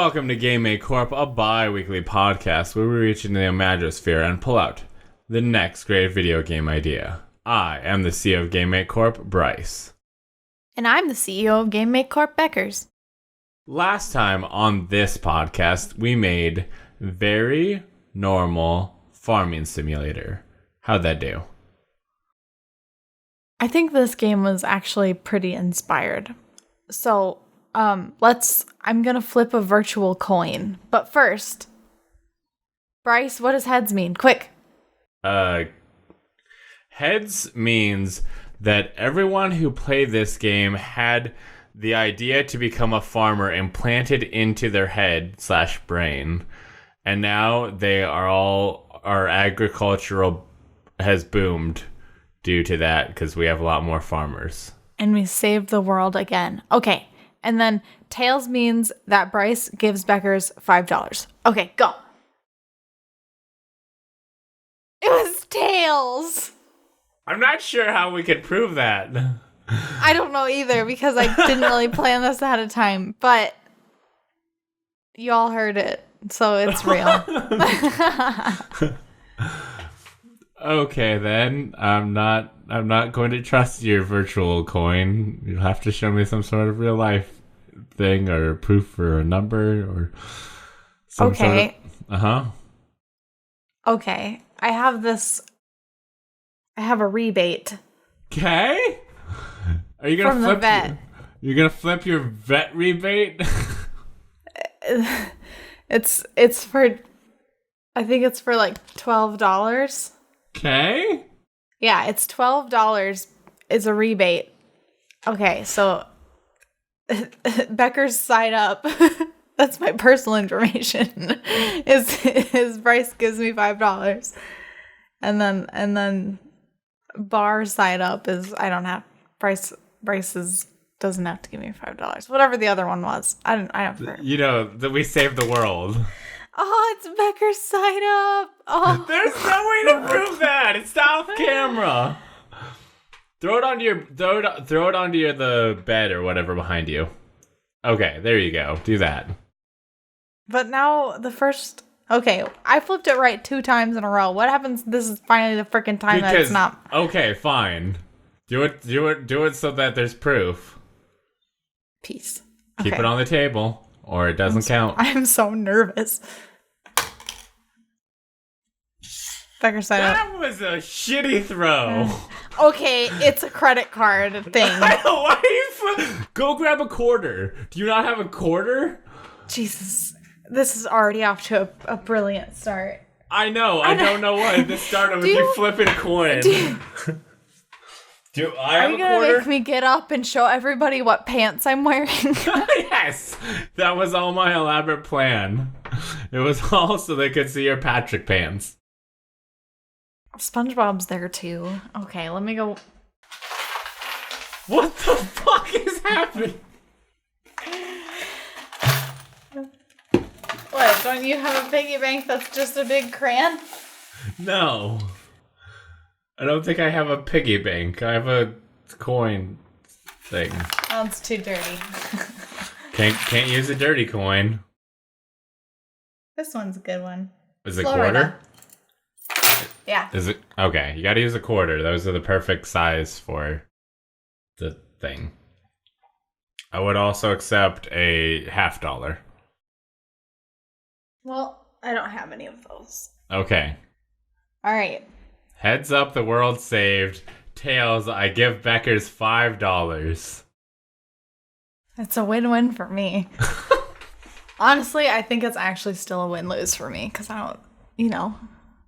Welcome to Game Corp, a bi-weekly podcast where we reach into the Imagosphere and pull out the next great video game idea. I am the CEO of Game Corp, Bryce. And I'm the CEO of Game Corp, Beckers. Last time on this podcast, we made very normal farming simulator. How'd that do? I think this game was actually pretty inspired. So, I'm gonna flip a virtual coin. But first, Bryce, what does heads mean? Quick. Heads means that everyone who played this game had the idea to become a farmer implanted into their head/brain. And now our agricultural has boomed due to that because we have a lot more farmers. And we saved the world again. Okay. And then tails means that Bryce gives Beckers $5. Okay, go. It was tails. I'm not sure how we could prove that. I don't know either because I didn't really plan this ahead of time, but you all heard it, so it's real. Okay, then I'm not going to trust your virtual coin. You'll have to show me some sort of real life thing or proof or a number or some okay. sort of Okay. I have a rebate. Okay. Are you gonna from flip the vet? You're gonna flip your vet rebate? It's for, I think it's for like $12. Okay. Yeah, it's $12 is a rebate. Okay, so Becker's side up. That's my personal information. Is Bryce gives me $5. And then bar side up is I don't have Bryce's doesn't have to give me $5. Whatever the other one was. I don't care. You know, that we saved the world. Oh, it's Becker's side up. Oh. There's no way to prove that. It's off camera. Throw it onto the bed or whatever behind you. Okay, there you go. Do that. But now okay, I flipped it right 2 times in a row. What happens? This is finally the freaking time that it's not. Okay, fine. Do it so that there's proof. Peace. Keep it on the table, or it doesn't count. I'm so nervous. Becker side up. That was a shitty throw. Okay, it's a credit card thing. Go grab a quarter. Do you not have a quarter? Jesus, this is already off to a brilliant start. I know. I don't know what the start of you flipping a coin. Do I have a quarter? Are you gonna make me get up and show everybody what pants I'm wearing? Yes, that was all my elaborate plan. It was all so they could see your Patrick pants. SpongeBob's there too. Okay, let me go. What the fuck is happening? What, don't you have a piggy bank that's just a big crayon? No. I don't think I have a piggy bank. I have a coin thing. Oh, it's too dirty. Can't use a dirty coin. This one's a good one. Is it quarter? Yeah. Is it? Okay, you gotta use a quarter. Those are the perfect size for the thing. I would also accept a $50. Well, I don't have any of those. Okay. All right. Heads up, the world saved. Tails, I give Beckers $5. It's a win-win for me. Honestly, I think it's actually still a win-lose for me because I don't,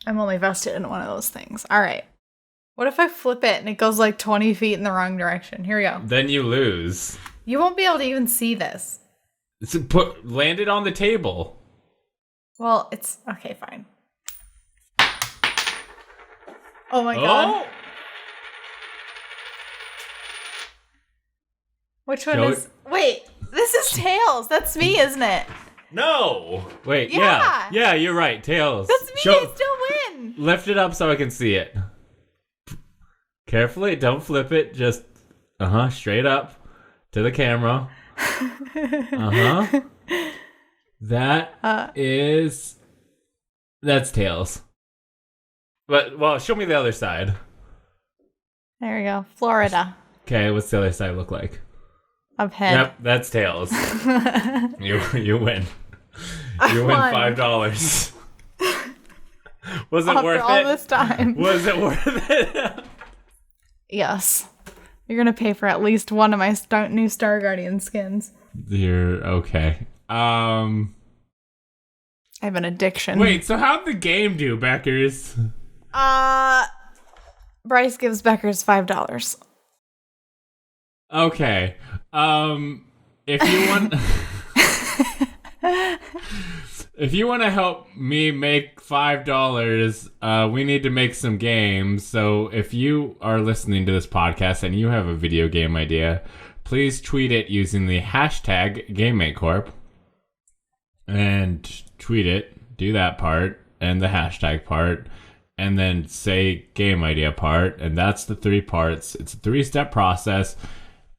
I'm only vested in one of those things. All right. What if I flip it and it goes like 20 feet in the wrong direction? Here we go. Then you lose. You won't be able to even see this. Land it on the table. Well, it's... Okay, fine. Oh my god. Which one is... Wait, this is Tails. That's me, isn't it? No. Wait, yeah. Yeah, you're right. Tails. That's me. I still win. Lift it up so I can see it. Carefully. Don't flip it. Just, straight up to the camera. That's tails. But, well, show me the other side. There we go. Florida. Okay, what's the other side look like? Of head. Yep, that's tails. You win. You win $5. Was it worth it? All this time. Was it worth it? Yes. You're going to pay for at least one of my new Star Guardian skins. You're okay. I have an addiction. Wait, so how'd the game do, Beckers? Bryce gives Beckers $5. Okay. If you want if you want to help me make $5, we need to make some games. So if you are listening to this podcast and you have a video game idea, please tweet it using the hashtag GameMateCorp. And tweet it, do that part, and the hashtag part, and then say game idea part, and that's the 3 parts. It's a 3-step process,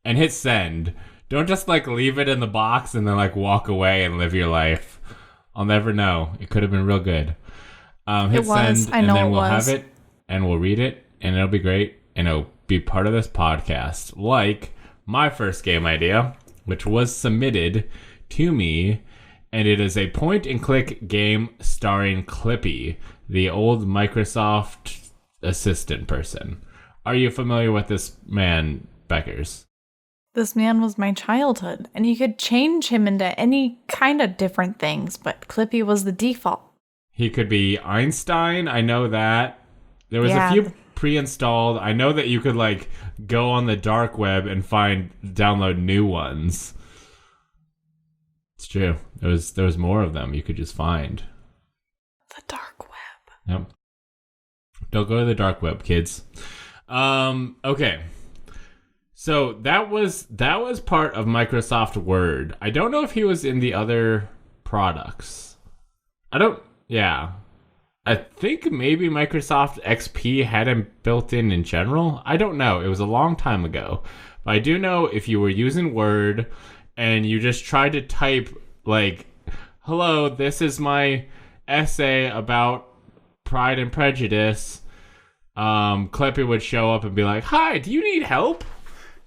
and hit send. Don't just leave it in the box and then walk away and live your life. I'll never know. It could have been real good. Hit send, and then we'll have it, and we'll read it, and it'll be great, and it'll be part of this podcast. Like my first game idea, which was submitted to me, and it is a point-and-click game starring Clippy, the old Microsoft assistant person. Are you familiar with this man, Beckers? This man was my childhood, and you could change him into any kind of different things, but Clippy was the default. He could be Einstein, I know that. There was a few pre-installed. I know that you could go on the dark web and download new ones. It's true. There was more of them you could just find. The dark web. Yep. Don't go to the dark web, kids. Okay. So that was part of Microsoft Word. I don't know if he was in the other products. I think maybe Microsoft XP had him built in general. I don't know. It was a long time ago. But I do know if you were using Word and you just tried to type hello, this is my essay about Pride and Prejudice, Clippy would show up and be like, hi, do you need help?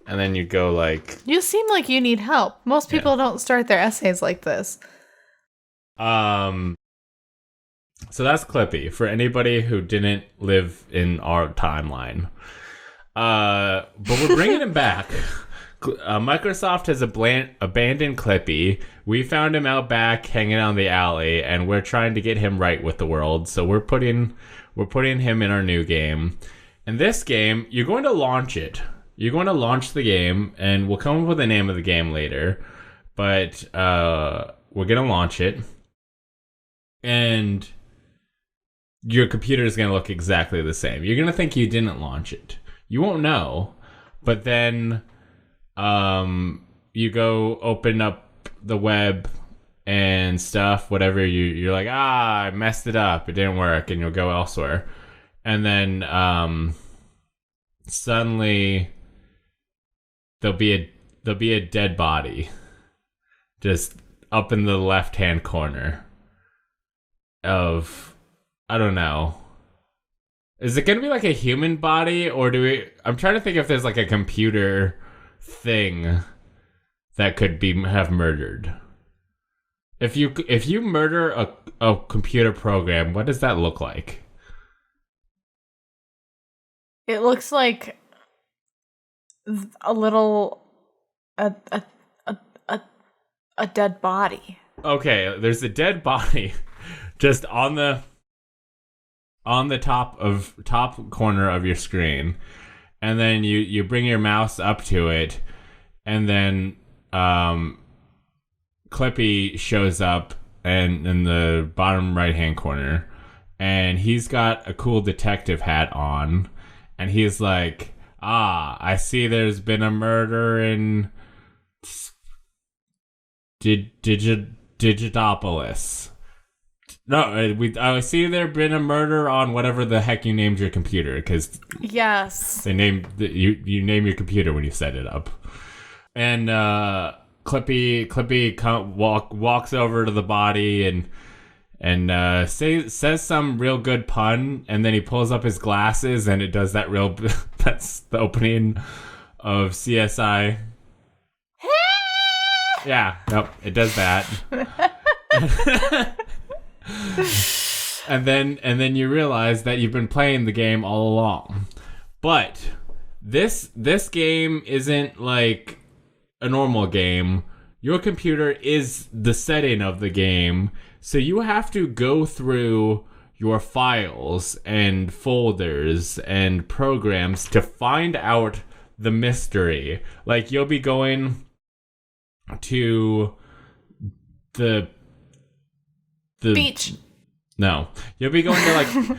And then you'd go you seem like you need help. Most people don't start their essays like this. So that's Clippy for anybody who didn't live in our timeline. But we're bringing him back. Microsoft has abandoned Clippy. We found him out back hanging out in the alley, and we're trying to get him right with the world. So we're putting him in our new game. And this game, you're going to launch it. You're going to launch the game, and we'll come up with the name of the game later. But we're going to launch it. And your computer is going to look exactly the same. You're going to think you didn't launch it. You won't know. But then you go open up the web and stuff, whatever, you're like, I messed it up. It didn't work. And you'll go elsewhere. And then suddenly there'll be a dead body just up in the left-hand corner of, I don't know. Is it going to be a human body, or I'm trying to think if there's a computer thing that could have murdered. If you murder a computer program, what does that look like? It looks like a little a dead body. Okay, there's a dead body just on the top corner of your screen, and then you bring your mouse up to it, and then Clippy shows up and in the bottom right hand corner, and he's got a cool detective hat on, and he's like, I see there's been a murder in Digitopolis. No, I see there been a murder on whatever the heck you named your computer, because yes, they named you name your computer when you set it up, and Clippy walks over to the body and says some real good pun, and then he pulls up his glasses and it does that real. That's the opening of CSI. Yeah, nope, it does that. and then you realize that you've been playing the game all along. But this game isn't like a normal game. Your computer is the setting of the game, so you have to go through your files and folders and programs to find out the mystery. Like, you'll be going to the beach. No, you'll be going to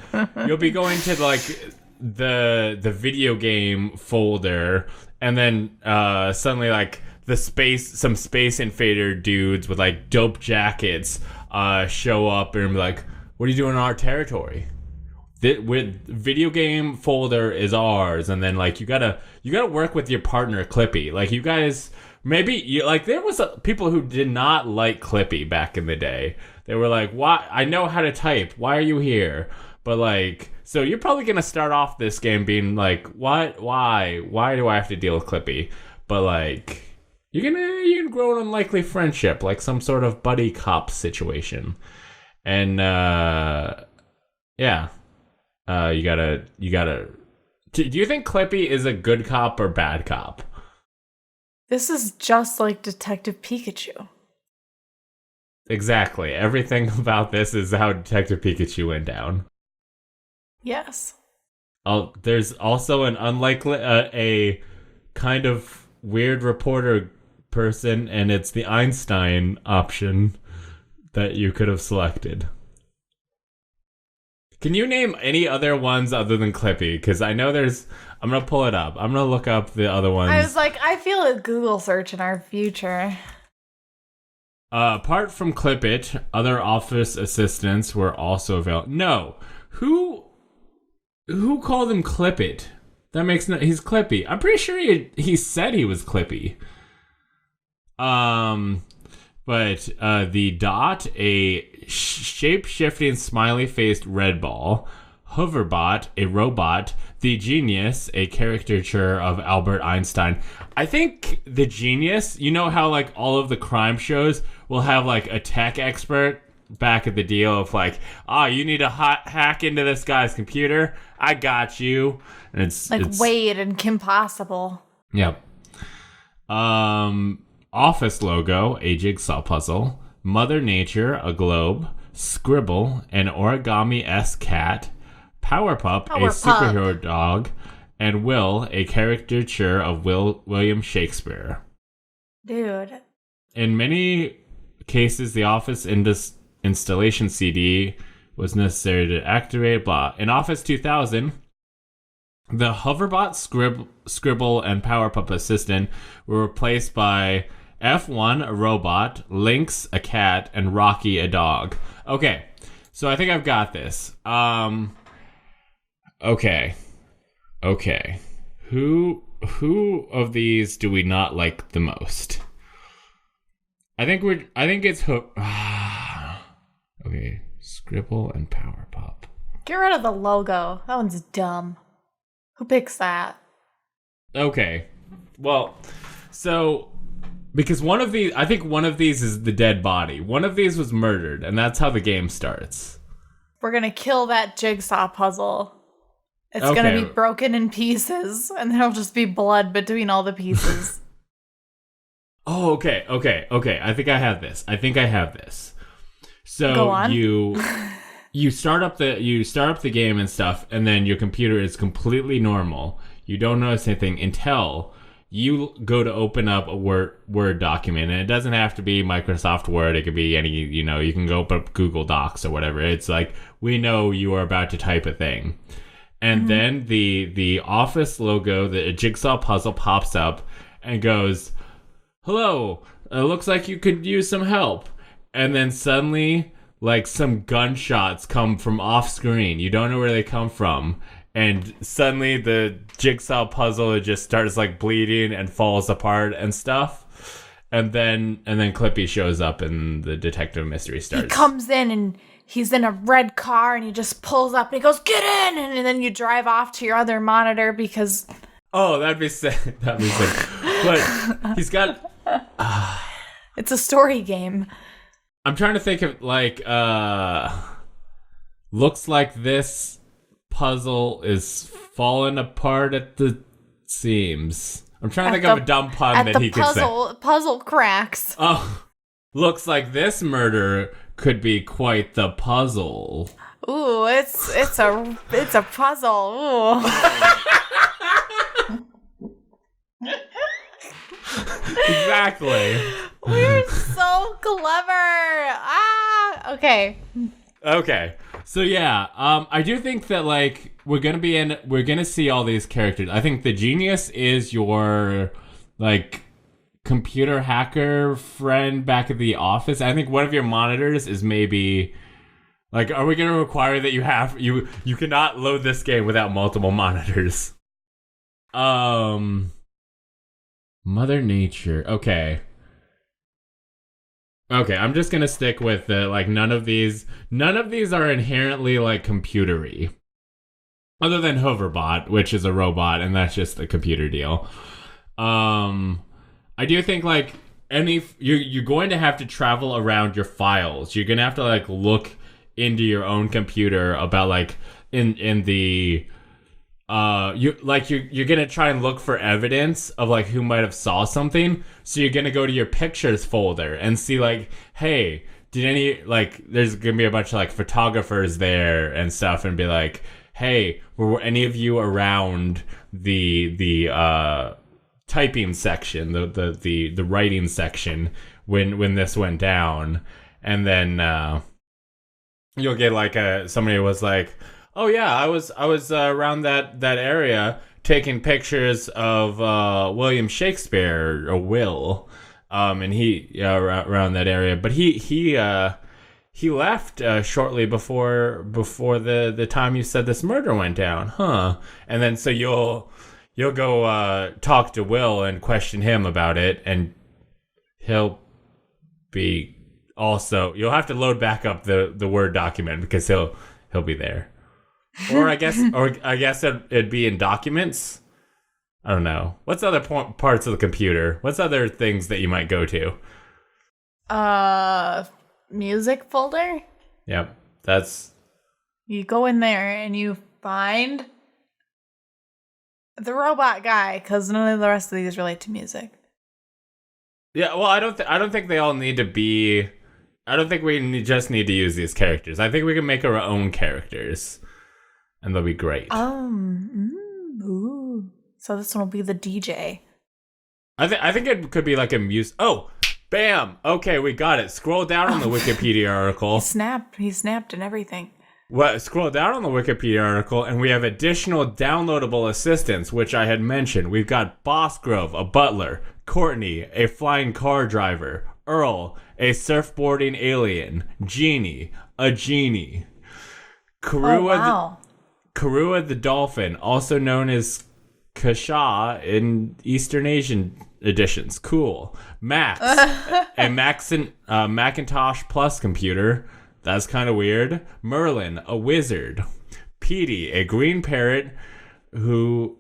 the video game folder, and then suddenly like some space invader dudes with like dope jackets show up and be like, "What are you doing in our territory? With video game folder is ours." And then like you gotta work with your partner Clippy. Like, you guys, there was people who did not like Clippy back in the day. They were like, "Why? I know how to type. Why are you here?" But like, so you're probably gonna start off this game being like, "What? Why? Why do I have to deal with Clippy?" But like, you can grow an unlikely friendship, like some sort of buddy cop situation. And yeah, you gotta. Do you think Clippy is a good cop or bad cop? This is just like Detective Pikachu. Exactly. Everything about this is how Detective Pikachu went down. Yes. There's also an unlikely, a kind of weird reporter person, and it's the Einstein option that you could have selected. Can you name any other ones other than Clippy? Because I know I'm going to pull it up. I'm going to look up the other ones. I was like, I feel a Google search in our future. Apart from Clippit, other office assistants were also available. No. Who called him Clippit? That makes no... He's Clippy. I'm pretty sure he said he was Clippy. But the Dot, a shape-shifting, smiley-faced red ball. Hoverbot, a robot. The Genius, a caricature of Albert Einstein. I think the Genius, you know how like all of the crime shows will have like a tech expert back at the deal of like, you need to hack into this guy's computer. I got you. And it's Wade and Kim Possible. Yep. Office logo, a jigsaw puzzle. Mother Nature, a globe. Scribble, an origami-esque cat. Powerpup, a superhero dog. And Will, a caricature of William Shakespeare. Dude. In many cases, the Office installation CD was necessary to activate, blah. In Office 2000, the Hoverbot, Scribble, and Powerpup Assistant were replaced by F1, a robot, Lynx, a cat, and Rocky, a dog. Okay, so I think I've got this. Okay. Who of these do we not like the most? I think it's okay, Scribble and Powerpup. Get rid of the logo. That one's dumb. Who picks that? Okay. Well, so because I think one of these is the dead body. One of these was murdered, and that's how the game starts. We're gonna kill that jigsaw puzzle. It's gonna be broken in pieces, and there'll just be blood between all the pieces. Oh, okay. I think I have this. So Go on. you start up the game and stuff, and then your computer is completely normal. You don't notice anything until you go to open up a Word document, and it doesn't have to be Microsoft Word. It could be any, you can go open up Google Docs or whatever. It's like, we know you are about to type a thing. And then the Office logo, the jigsaw puzzle pops up and goes, "Hello, it looks like you could use some help." And then suddenly, like, some gunshots come from off screen. You don't know where they come from. And suddenly the jigsaw puzzle just starts like bleeding and falls apart and stuff. And then Clippy shows up and the detective mystery starts. He comes in and he's in a red car and he just pulls up and he goes, "Get in!" And then you drive off to your other monitor because... Oh, that'd be sick. That'd be sick. But he's got... It's a story game. I'm trying to think of, like, looks like this puzzle is falling apart at the seams. I'm trying to think of a dumb pun that he could say. Puzzle cracks. Oh, looks like this murder could be quite the puzzle. Ooh, it's a puzzle. Ooh. Exactly. We're so clever. Okay. So yeah, I do think that like we're gonna see all these characters. I think the genius is your like computer hacker friend back at the office. I think one of your monitors is maybe like, are we gonna require that you cannot load this game without multiple monitors? Mother Nature. Okay, I'm just gonna stick with the like none of these are inherently like computery. Other than Hoverbot, which is a robot, and that's just a computer deal. I do think like you're going to have to travel around your files. You're gonna have to like look into your own computer about like in the you're gonna try and look for evidence of like who might have saw something. So you're gonna go to your pictures folder and see like, hey, did any like there's gonna be a bunch of like photographers there and stuff, and be like, hey, were any of you around the typing section, the writing section when this went down? And then you'll get like somebody was like, oh yeah, I was around that area taking pictures of William Shakespeare or Will, and he around that area, but he left shortly before the time you said this murder went down, huh? And then so you'll go talk to Will and question him about it, and he'll be also, you'll have to load back up the Word document because he'll be there. Or I guess it'd be in documents. I don't know. What's other parts of the computer? What's other things that you might go to? Music folder. Yep, that's. You go in there and you find the robot guy because none of the rest of these relate to music. Yeah, well, I don't think they all need to be. I don't think we just need to use these characters. I think we can make our own characters. And they'll be great. Ooh. So this one will be the DJ. I think it could be like a music. Oh, bam. Okay, we got it. Scroll down on the Wikipedia article. He snapped and everything. Well, scroll down on the Wikipedia article, and we have additional downloadable assistants, which I had mentioned. We've got Bosgrove, a butler; Courtney, a flying car driver; Earl, a surfboarding alien; Jeannie, a genie; Karua the dolphin, also known as Kasha in Eastern Asian editions. Cool. Max, a Macintosh Plus computer. That's kind of weird. Merlin, a wizard. Petey, a green parrot who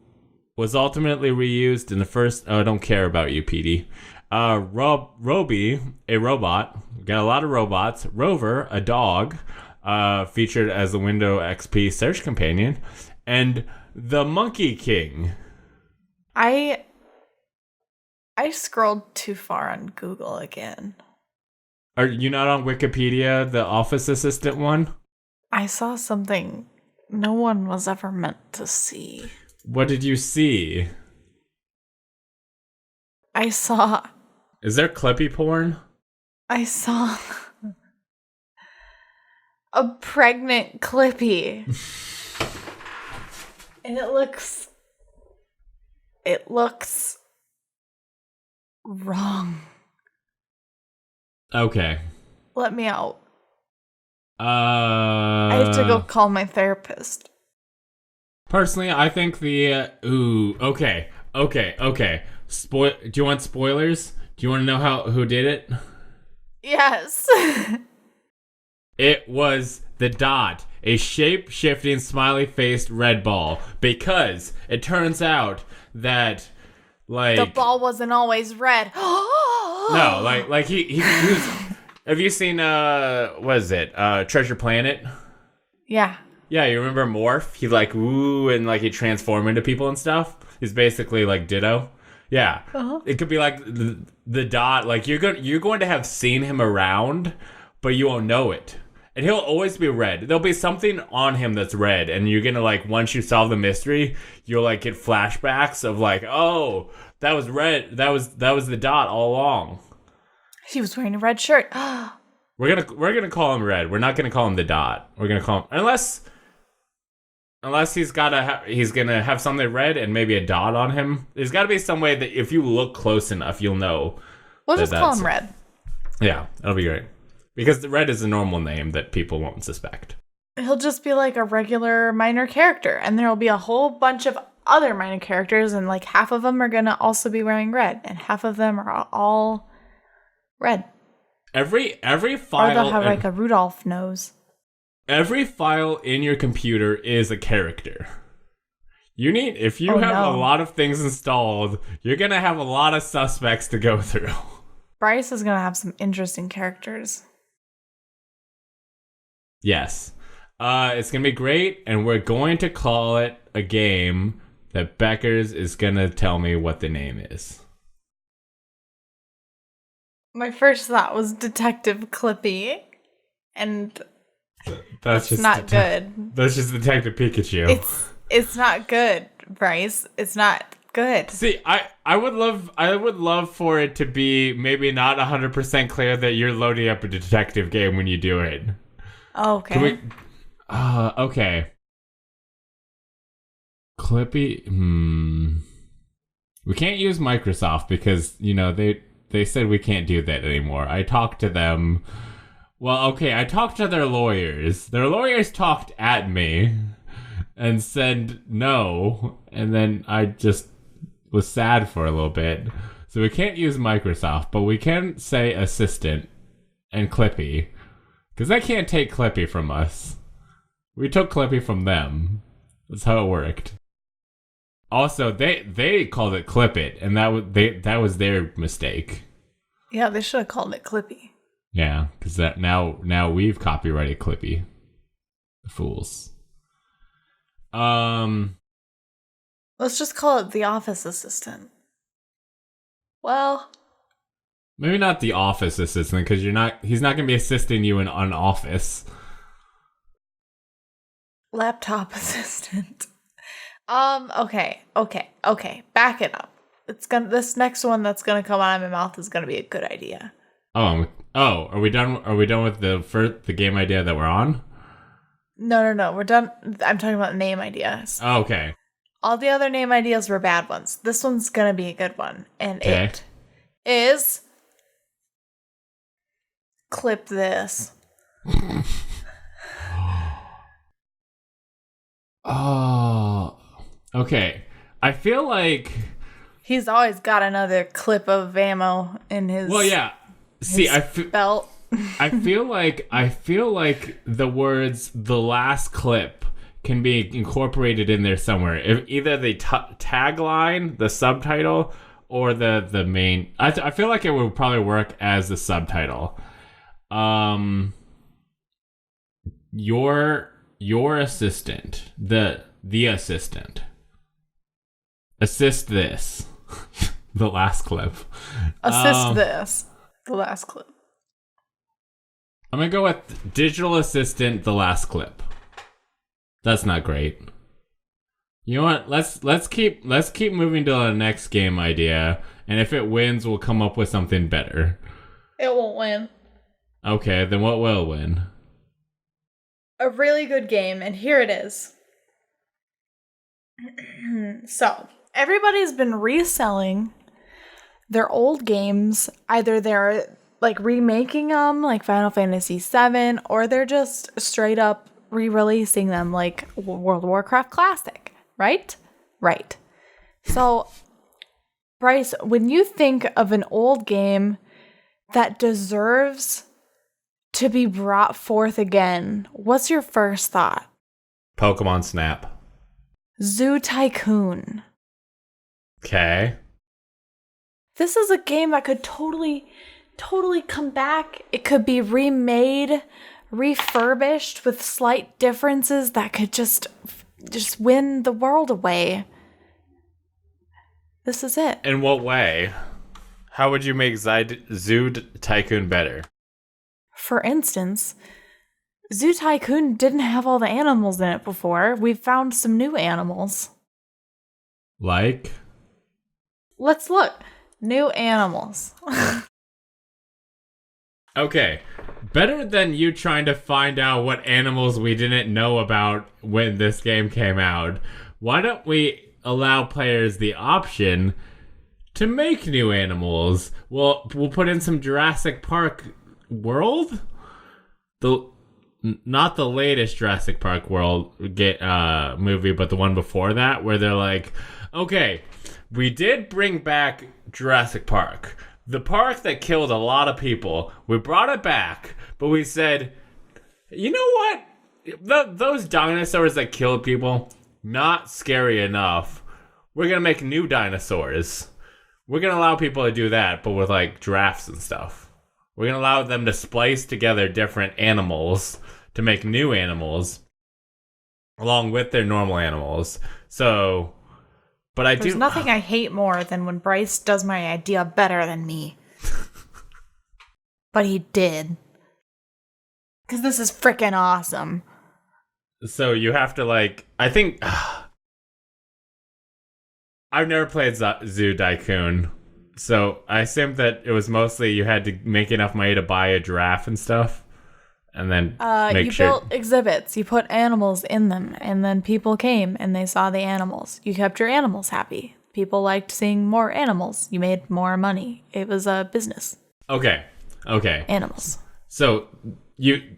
was ultimately reused in the first... Oh, I don't care about you, Petey. Roby, a robot. Got a lot of robots. Rover, a dog. Featured as the Windows XP search companion, and the Monkey King. I scrolled too far on Google again. Are you not on Wikipedia, the office assistant one? I saw something no one was ever meant to see. What did you see? I saw... Is there Clippy porn? I saw... a pregnant Clippy. And it looks wrong. Okay. Let me out. I have to go call my therapist. Personally, I think the okay. Do you want spoilers? Do you want to know who did it? Yes. It was the Dot, a shape-shifting, smiley-faced red ball. Because it turns out that, like... The ball wasn't always red. No, like he was... Have you seen, what is it, Treasure Planet? Yeah. Yeah, you remember Morph? He like, woo, and like he transform into people and stuff? He's basically like Ditto. Yeah. Uh-huh. It could be like the Dot, like you're going to have seen him around, but you won't know it. And he'll always be red. There'll be something on him that's red, and you're gonna like, once you solve the mystery, you'll like get flashbacks of like, oh, that was red. That was the Dot all along. He was wearing a red shirt. We're gonna call him Red. We're not gonna call him the Dot. We're gonna call him unless he's gonna have something red and maybe a dot on him. There's got to be some way that if you look close enough, you'll know. We'll just call him Red. Yeah, that'll be great. Because the Red is a normal name that people won't suspect. He'll just be like a regular minor character, and there'll be a whole bunch of other minor characters, and like half of them are gonna also be wearing red, and half of them are all red. Every file, or they'll have like a Rudolph nose. Every file in your computer is a character. If you have a lot of things installed, you're gonna have a lot of suspects to go through. Bryce is gonna have some interesting characters. Yes. It's gonna be great, and we're going to call it a game that Beckers is gonna tell me what the name is. My first thought was Detective Clippy, and that's just not good. That's just Detective Pikachu. It's not good, Bryce. It's not good. See, I would love for it to be maybe not 100% clear that you're loading up a detective game when you do it. Okay. Okay. Clippy. We can't use Microsoft because they said we can't do that anymore. I talked to them. Well, okay, I talked to their lawyers. Their lawyers talked at me and said no, and then I just was sad for a little bit. So we can't use Microsoft, but we can say Assistant and Clippy, because they can't take Clippy from us. We took Clippy from them. That's how it worked. Also, they called it Clip It, and that was their mistake. Yeah, they should have called it Clippy. Yeah, because now we've copyrighted Clippy. The fools. Let's just call it the Office Assistant. Well, maybe not the Office Assistant, because he's not gonna be assisting you in an office. Laptop Assistant. Okay. Back it up. This next one that's gonna come out of my mouth is gonna be a good idea. Oh, are we done? Are we done with the game idea that we're on? No, we're done. I'm talking about name ideas. Oh, okay. All the other name ideas were bad ones. This one's gonna be a good one, and It is Clip This. Oh, okay. I feel like he's always got another clip of ammo in his. Well, yeah. See, belt. I feel like the words "the last clip" can be incorporated in there somewhere. If either the tagline, the subtitle, or the main. I feel like it would probably work as the subtitle. Your assistant, the assistant. Assist this. The last clip. Assist this. The last clip. I'm gonna go with digital assistant. The last clip. That's not great. You know what? Let's keep moving to the next game idea, and if it wins, we'll come up with something better. It won't win. Okay, then what will win? A really good game, and here it is. So, everybody's been reselling their old games. Either they're like remaking them, like Final Fantasy VII, or they're just straight up re-releasing them, like World of Warcraft Classic, right? Right. So, Bryce, when you think of an old game that deserves to be brought forth again, what's your first thought? Pokemon Snap. Zoo Tycoon. Okay. This is a game that could totally come back. It could be remade, refurbished with slight differences that could just win the world away. This is it. In what way? How would you make Zoo Tycoon better? For instance, Zoo Tycoon didn't have all the animals in it before. We've found some new animals. Like? Let's look. New animals. Okay. Better than you trying to find out what animals we didn't know about when this game came out. Why don't we allow players the option to make new animals? We'll put in some Jurassic Park World? Not the latest Jurassic Park World movie, but the one before that, where they're like, okay, we did bring back Jurassic Park. The park that killed a lot of people. We brought it back, but we said, you know what? Those dinosaurs that killed people, not scary enough. We're going to make new dinosaurs. We're going to allow people to do that, but with like giraffes and stuff. We're going to allow them to splice together different animals to make new animals along with their normal animals. So, but There's nothing I hate more than when Bryce does my idea better than me. But he did. Because this is freaking awesome. So you have to I think I've never played Zoo Tycoon, so I assumed that it was mostly you had to make enough money to buy a giraffe and stuff, and then you built exhibits, you put animals in them, and then people came and they saw the animals. You kept your animals happy. People liked seeing more animals. You made more money. It was a business. Okay. Animals. So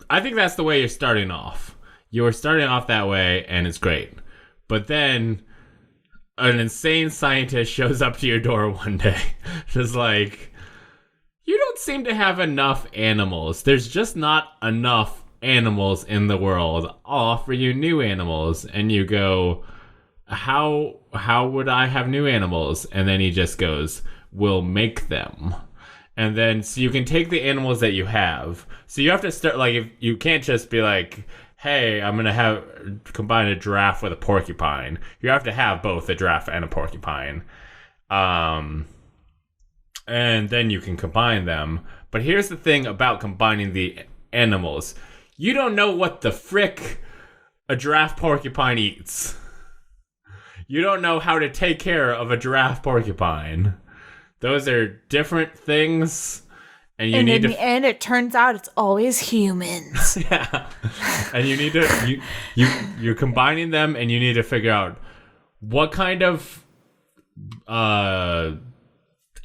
I think that's the way you're starting off. You were starting off that way, and it's great. But then an insane scientist shows up to your door one day, just like, you don't seem to have enough animals. There's just not enough animals in the world. I'll offer you new animals. And you go, how would I have new animals? And then he just goes, we'll make them. And then, so you can take the animals that you have. So you have to start, if you can't just be like, hey, I'm going to combine a giraffe with a porcupine. You have to have both a giraffe and a porcupine. And then you can combine them. But here's the thing about combining the animals. You don't know what the frick a giraffe porcupine eats. You don't know how to take care of a giraffe porcupine. Those are different things. And in the end, it turns out it's always humans. Yeah. And you need to, you're combining them, and you need to figure out what kind of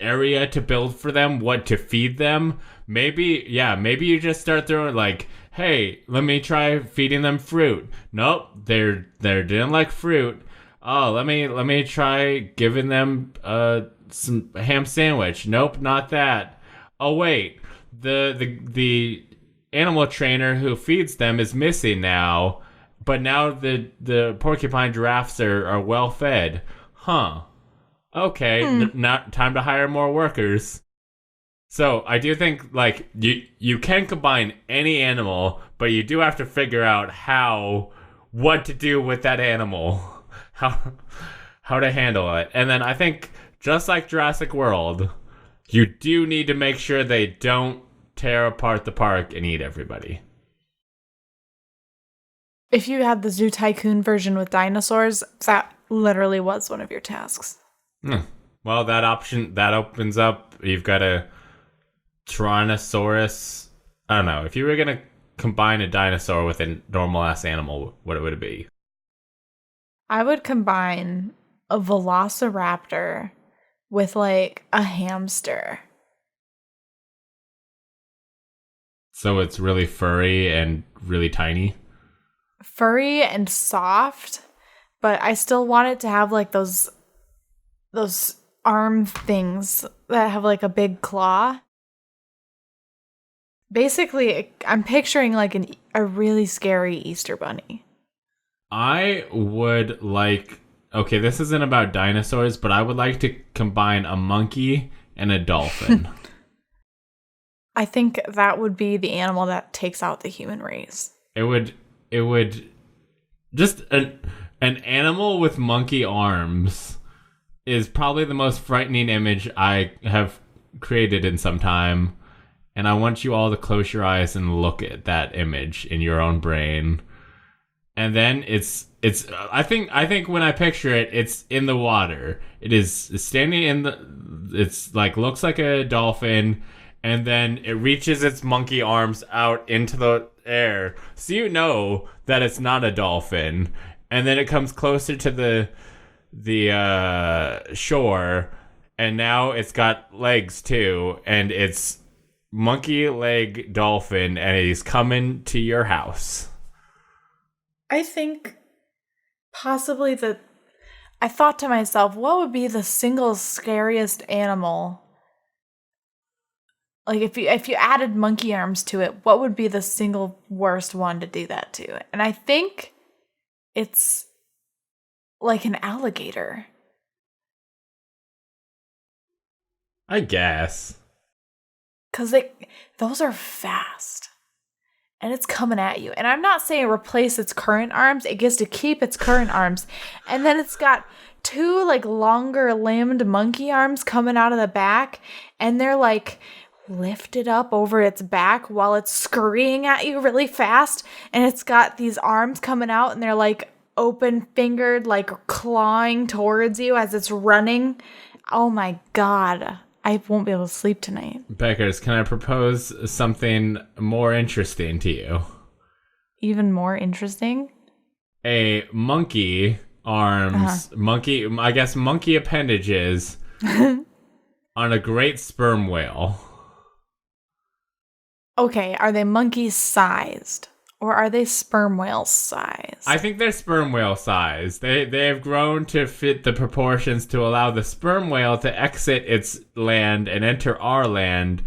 area to build for them, what to feed them. Maybe you just start throwing hey, let me try feeding them fruit. Nope, they didn't like fruit. Oh, let me try giving them some ham sandwich. Nope, not that. Oh wait, the animal trainer who feeds them is missing now, but now the porcupine giraffes are well fed. Huh. Okay, not time to hire more workers. So I do think you can combine any animal, but you do have to figure out what to do with that animal, how to handle it. And then I think just like Jurassic World, you do need to make sure they don't tear apart the park and eat everybody. If you had the Zoo Tycoon version with dinosaurs, that literally was one of your tasks. Well, that opens up. You've got a Tyrannosaurus. I don't know. If you were going to combine a dinosaur with a normal-ass animal, what would it be? I would combine a velociraptor with a hamster. So it's really furry and really tiny? Furry and soft, but I still want it to have those arm things that have like a big claw. Basically, I'm picturing like a really scary Easter bunny. I would like... Okay, this isn't about dinosaurs, but I would like to combine a monkey and a dolphin. I think that would be the animal that takes out the human race. It would just an animal with monkey arms is probably the most frightening image I have created in some time. And I want you all to close your eyes and look at that image in your own brain. And then it's I think when I picture it, it's in the water. It is standing in it's like looks like a dolphin, and then it reaches its monkey arms out into the air. So you know that it's not a dolphin. And then it comes closer to the shore, and now it's got legs too, and it's monkey leg dolphin, and he's coming to your house. I think possibly I thought to myself, what would be the single scariest animal? Like if you added monkey arms to it, what would be the single worst one to do that to? And I think it's like an alligator. I guess. Because those are fast. And it's coming at you. And I'm not saying replace its current arms. It gets to keep its current arms. And then it's got two like longer limbed monkey arms coming out of the back. And they're like lifted up over its back while it's scurrying at you really fast. And it's got these arms coming out and they're like open fingered, like clawing towards you as it's running. Oh my God. I won't be able to sleep tonight. Beckers, can I propose something more interesting to you? Even more interesting? A monkey arms, monkey appendages on a great sperm whale. Okay, are they monkey sized? Or are they sperm whale sized? I think they're sperm whale sized. They have grown to fit the proportions to allow the sperm whale to exit its land and enter our land.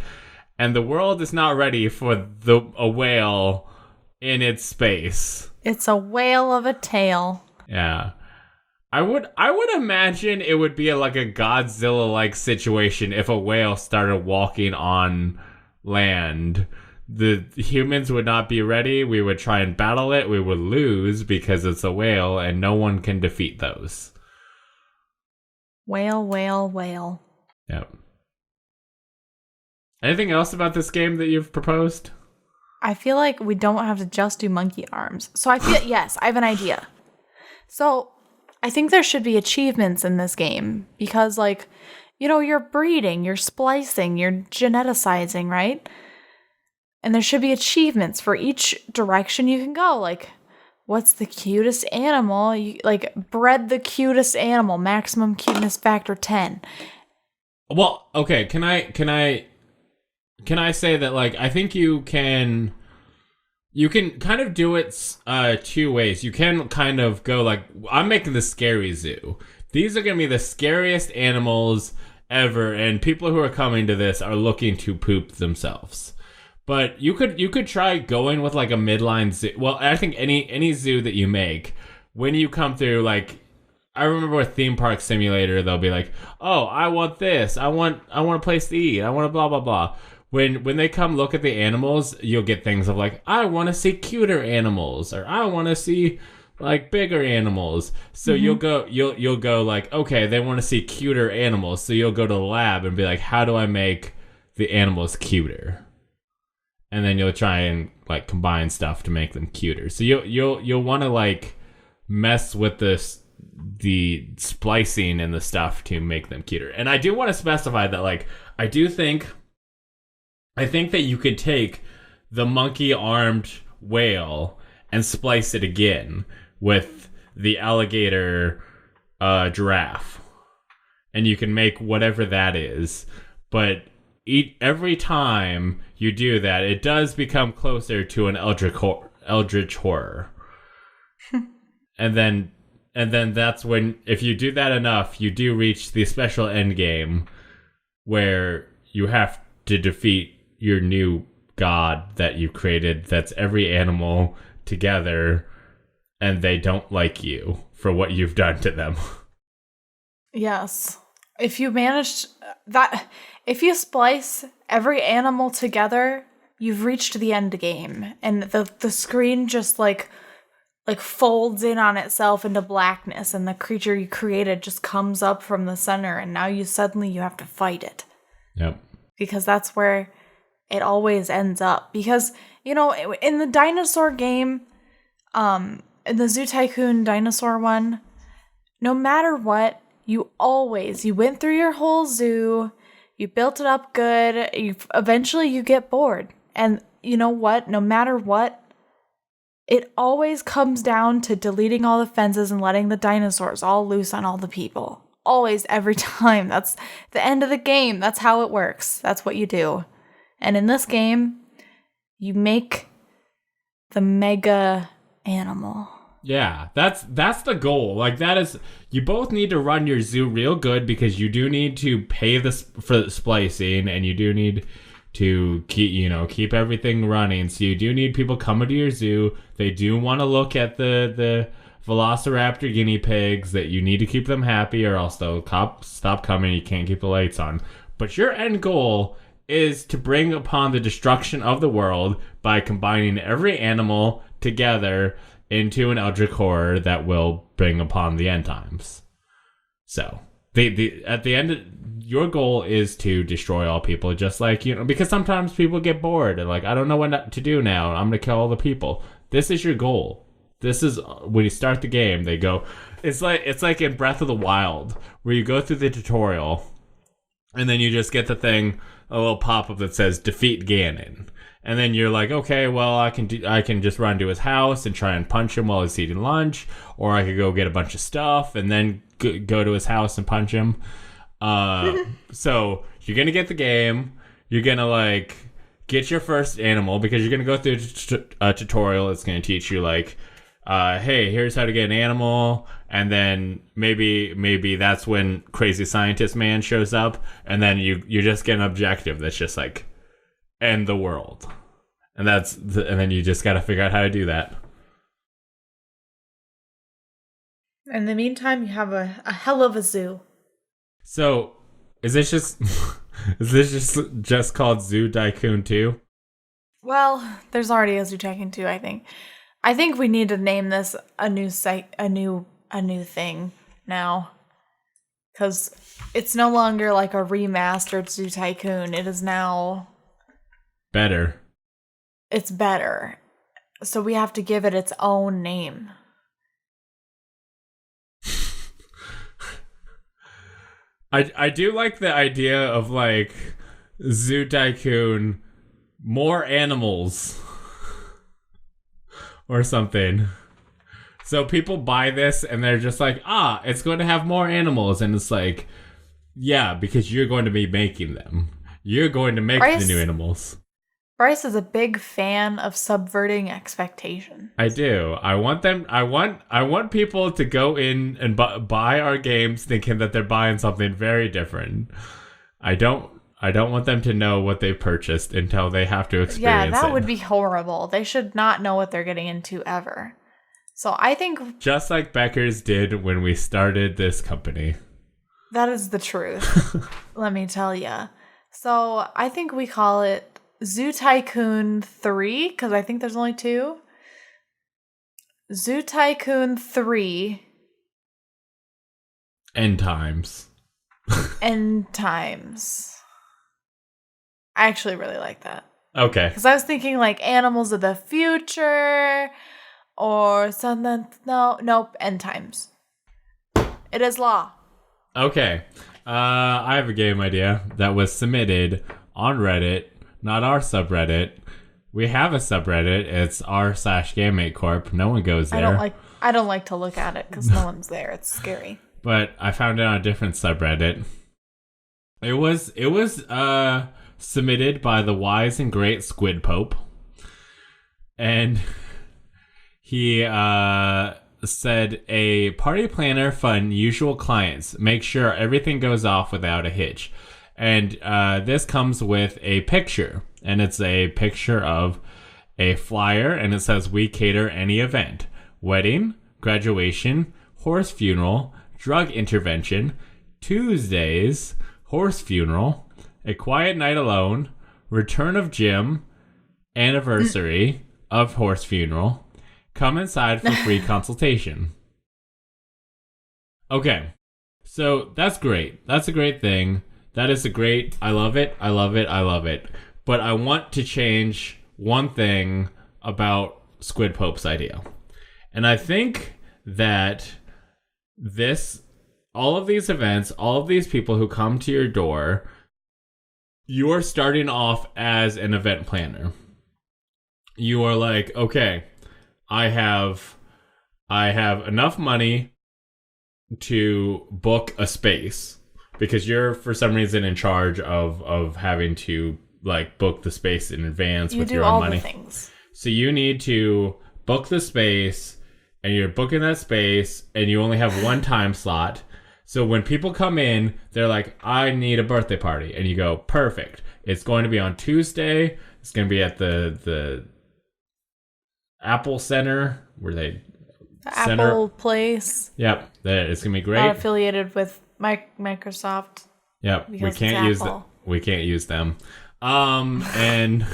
And the world is not ready for a whale in its space. It's a whale of a tail. Yeah. I would imagine it would be like a Godzilla-like situation if a whale started walking on land. The humans would not be ready. We would try and battle it. We would lose because it's a whale and no one can defeat those. Whale, whale, whale. Yep. Anything else about this game that you've proposed? I feel like we don't have to just do monkey arms. So I feel, yes, I have an idea. So I think there should be achievements in this game because, like, you know, you're breeding, you're splicing, you're geneticizing, right? And there should be achievements for each direction you can go. Like, what's the cutest animal? You, like, bred the cutest animal, maximum cuteness factor 10. Well, okay, can I say that, like, I think you can kind of do it two ways. You can kind of go like, I'm making the scary zoo. These are going to be the scariest animals ever, and people who are coming to this are looking to poop themselves. But you could try going with like a midline zoo. Well, I think any zoo that you make, when you come through, like, I remember with Theme Park Simulator, they'll be like, oh, I want this. I want a place to eat. I want a blah, blah, blah. When they come look at the animals, you'll get things of like, I want to see cuter animals, or I want to see like bigger animals. So you'll go like, okay, they want to see cuter animals. So you'll go to the lab and be like, how do I make the animals cuter? And then you'll try and like combine stuff to make them cuter. So you'll want to like mess with the splicing and the stuff to make them cuter. And I do want to specify that, like, I think that you could take the monkey-armed whale and splice it again with the alligator giraffe. And you can make whatever that is. But every time you do that, it does become closer to an eldritch horror. and then And then that's when, if you do that enough, you do reach the special end game where you have to defeat your new god that you created. That's every animal together, and they don't like you for what you've done to them. Yes. If you manage that, if you splice every animal together, you've reached the end game. And the screen just like folds in on itself into blackness, and the creature you created just comes up from the center, and now you have to fight it. Yep. Because that's where it always ends up. Because, in the dinosaur game, in the Zoo Tycoon dinosaur one, no matter what, you went through your whole zoo, you built it up good, eventually you get bored. And you know what? No matter what, it always comes down to deleting all the fences and letting the dinosaurs all loose on all the people. Always, every time. That's the end of the game. That's how it works. That's what you do. And in this game, you make the mega animal. Yeah, that's the goal. Like, that is, you both need to run your zoo real good, because you do need to pay for the splicing, and you do need to keep everything running. So you do need people coming to your zoo. They do want to look at the Velociraptor guinea pigs. That you need to keep them happy, or else they'll stop coming. You can't keep the lights on. But your end goal is to bring upon the destruction of the world by combining every animal together into an eldritch horror that will bring upon the end times. So at the end, your goal is to destroy all people, just like, because sometimes people get bored and like, I don't know what to do now, I'm gonna kill all the people. This is your goal. This is when you start the game. They go, it's like in Breath of the Wild, where you go through the tutorial and then you just get the thing, a little pop-up that says defeat Ganon. And then you're like, okay, well, I can just run to his house and try and punch him while he's eating lunch, or I could go get a bunch of stuff and then go to his house and punch him. So you're gonna get the game. You're gonna get your first animal, because you're gonna go through a tutorial. It's gonna teach you hey, here's how to get an animal, and then maybe that's when Crazy Scientist Man shows up, and then you just get an objective that's just end the world, and and then you just got to figure out how to do that. In the meantime, you have a hell of a zoo. So, is this just called Zoo Tycoon 2? Well, there's already a Zoo Tycoon 2, I think. I think we need to name this a new thing now. Because it's no longer like a remastered Zoo Tycoon. It is now better. It's better. So we have to give it its own name. I do like the idea of Zoo Tycoon, more animals or something. So people buy this and they're just like, it's going to have more animals. And it's like, yeah, because you're going to be making them. You're going to make the new animals. Bryce is a big fan of subverting expectation. I do. I want people to go in and buy our games thinking that they're buying something very different. I don't want them to know what they purchased until they have to experience it. Yeah, that would be horrible. They should not know what they're getting into ever. So I think, just like Becker's did when we started this company. That is the truth. Let me tell you. So I think we call it Zoo Tycoon 3, because I think there's only 2. Zoo Tycoon 3. End Times. End Times. I actually really like that. Okay. Because I was thinking animals of the future or something. Nope. End Times. It is law. Okay. I have a game idea that was submitted on Reddit. Not our subreddit. We have a subreddit. It's r/GameMate Corp. No one goes there. I don't like to look at it because no one's there. It's scary. But I found it on a different subreddit. It was submitted by the wise and great Squid Pope, and he said a party planner for unusual clients. Make sure everything goes off without a hitch. And this comes with a picture. And it's a picture of a flyer. And it says, we cater any event. Wedding, graduation, horse funeral, drug intervention, Tuesdays, horse funeral, a quiet night alone, return of Jim, anniversary of horse funeral. Come inside for free consultation. Okay, so that's great. That's a great thing. That is a great, I love it, I love it, I love it. But I want to change one thing about Squid Pope's idea. And I think that all of these events, all of these people who come to your door, you're starting off as an event planner. You are like, okay, I have enough money to book a space because you're for some reason in charge of having to like book the space in advance with your own money. You do all the things. So you need to book the space and you're booking that space and you only have one time slot. So when people come in, they're like, I need a birthday party. And you go, perfect. It's going to be on Tuesday. It's going to be at the Apple Center, where they Apple Place. Yep, it's gonna be great. Not affiliated with Microsoft. Yep, we can't use them. We can't use them. And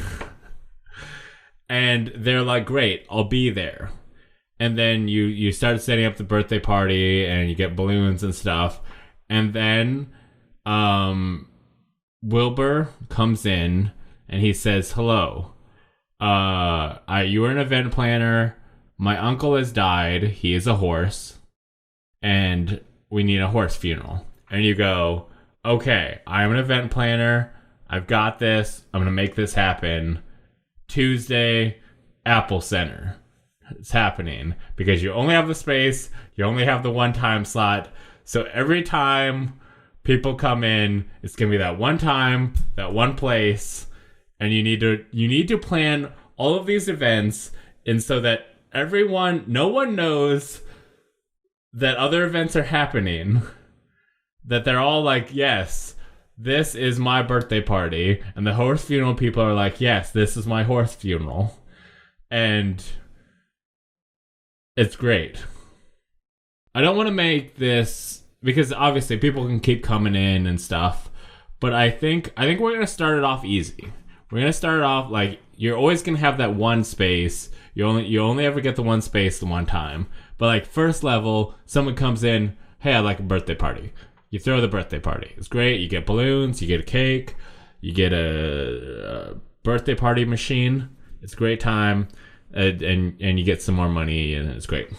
they're like, great, I'll be there. And then you start setting up the birthday party, and you get balloons and stuff. And then Wilbur comes in, and he says, hello. You were an event planner. My uncle has died. He is a horse. And we need a horse funeral. And you go, okay, I'm an event planner. I've got this. I'm going to make this happen. Tuesday, Apple Center. It's happening. Because you only have the space. You only have the one time slot. So every time people come in, it's going to be that one time, that one place. And you need to plan all of these events, and so that no one knows that other events are happening. That they're all like, yes, this is my birthday party, and the horse funeral people are like, yes, this is my horse funeral, and it's great. I don't want to make this because obviously people can keep coming in and stuff, but I think we're gonna start it off easy. We're going to start it off like you're always going to have that one space. You only ever get the one space the one time. But like first level, someone comes in, hey, I'd like a birthday party. You throw the birthday party. It's great. You get balloons, you get a cake, you get a birthday party machine. It's a great time. And you get some more money and it's great.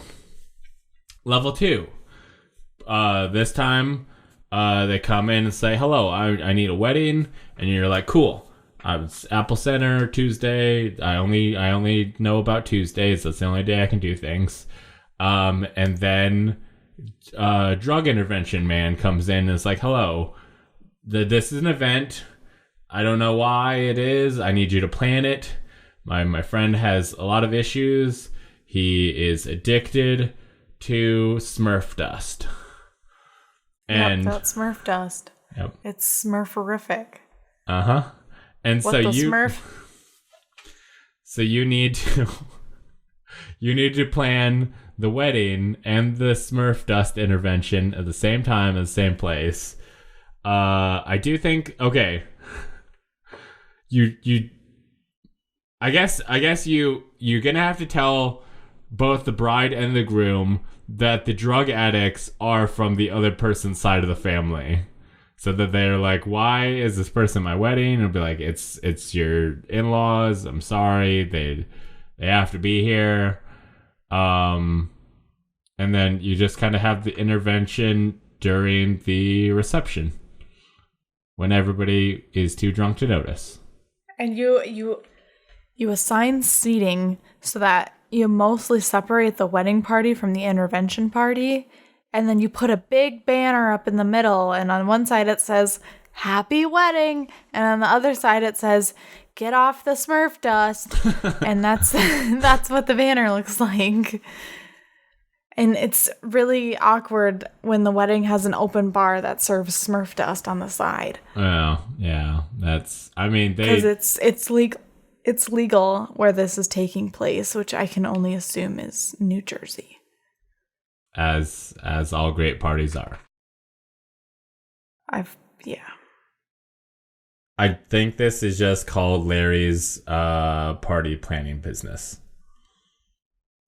Level 2. This time they come in and say, hello, I need a wedding. And you're like, cool. It's Apple Center Tuesday. I only know about Tuesdays. That's the only day I can do things. And then drug intervention man comes in and is like, hello, this is an event. I don't know why it is. I need you to plan it. My friend has a lot of issues. He is addicted to Smurf dust. And that's Smurf dust. Yep. It's Smurferific. Uh-huh. And what the Smurf? So you need to plan the wedding and the Smurf dust intervention at the same time, at the same place. I do think okay. I guess you're gonna have to tell both the bride and the groom that the drug addicts are from the other person's side of the family. So that they're like, why is this person at my wedding? And it'll be like, it's your in-laws. I'm sorry. They have to be here. And then you just kind of have the intervention during the reception when everybody is too drunk to notice. And you assign seating so that you mostly separate the wedding party from the intervention party. And then you put a big banner up in the middle, and on one side it says, happy wedding, and on the other side it says, get off the Smurf dust. And that's what the banner looks like. And it's really awkward when the wedding has an open bar that serves Smurf dust on the side. Oh, yeah. Because it's legal. It's legal where this is taking place, which I can only assume is New Jersey. As all great parties are. I think this is just called Larry's party planning business.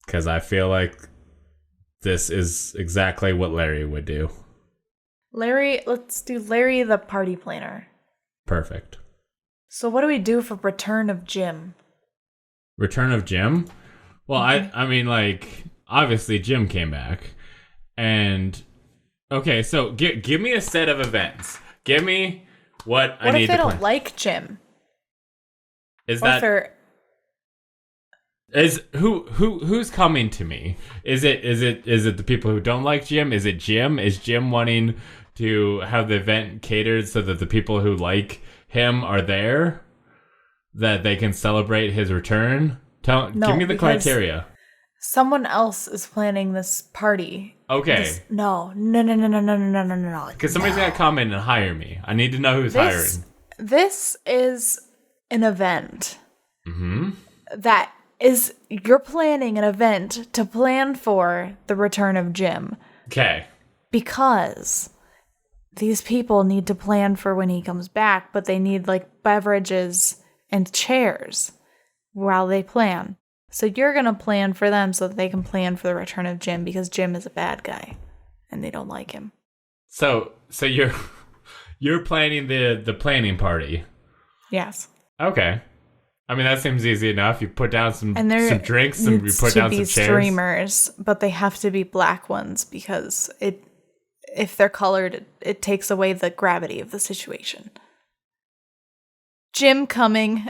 Because I feel like this is exactly what Larry would do. Let's do Larry the party planner. Perfect. So what do we do for Return of Jim? Return of Jim? Well, I mean, like, obviously Jim came back. And, okay, so give me a set of events. Give me what I need to plan. What if they don't like Jim? Who's coming to me? Is it the people who don't like Jim? Is it Jim? Is Jim wanting to have the event catered so that the people who like him are there, that they can celebrate his return? Give me the criteria. Someone else is planning this party. Okay. No. Because somebody's got to come in and hire me. I need to know who's hiring. This is an event. Mm-hmm. That is, you're planning an event to plan for the return of Jim. Okay. Because these people need to plan for when he comes back, but they need like beverages and chairs while they plan. So you're going to plan for them so that they can plan for the return of Jim, because Jim is a bad guy and they don't like him. So you're planning the planning party. Yes. Okay. I mean, that seems easy enough. You put down some drinks and you put down some chairs. Streamers, but they have to be black ones because if they're colored, it takes away the gravity of the situation. Jim coming.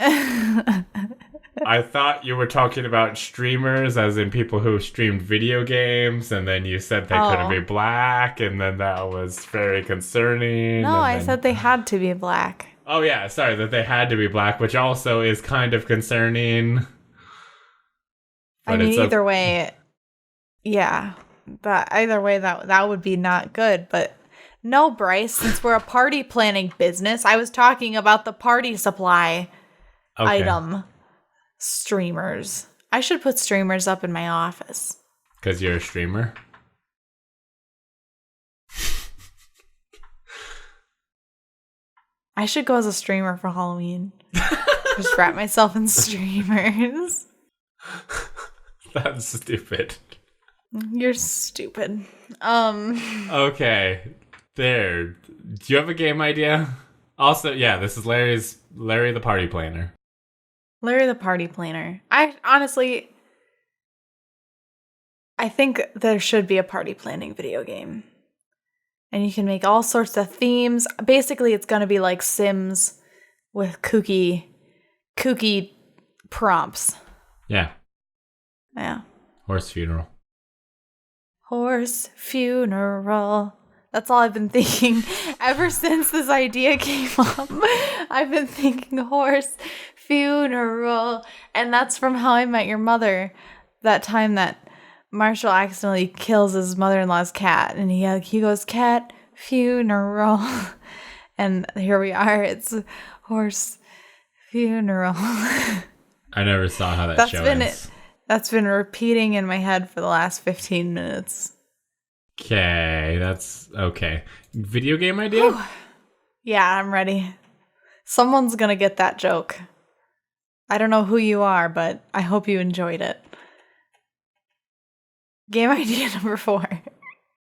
I thought you were talking about streamers, as in people who streamed video games, and then you said they couldn't be black, and then that was very concerning. No, I said they had to be black. Oh, yeah, sorry, that they had to be black, which also is kind of concerning. But I mean, either way, yeah. But either way, that would be not good. But no, Bryce, since we're a party planning business, I was talking about the party supply item. Streamers. I should put streamers up in my office. Because you're a streamer? I should go as a streamer for Halloween. Just wrap myself in streamers. That's stupid. You're stupid. Okay. There. Do you have a game idea? Also, yeah, this is Larry the party planner. Larry the party planner. I think there should be a party planning video game. And you can make all sorts of themes. Basically, it's going to be like Sims with kooky prompts. Yeah. Yeah. Horse funeral. Horse funeral. That's all I've been thinking. Ever since this idea came up, I've been thinking horse funeral. And that's from How I Met Your Mother. That time that Marshall accidentally kills his mother-in-law's cat. And he goes, cat funeral. And here we are. It's horse funeral. I never saw how that show ends. That's been repeating in my head for the last 15 minutes. Okay, that's okay. Video game idea? Whew. Yeah, I'm ready. Someone's gonna get that joke. I don't know who you are, but I hope you enjoyed it. Game idea number 4.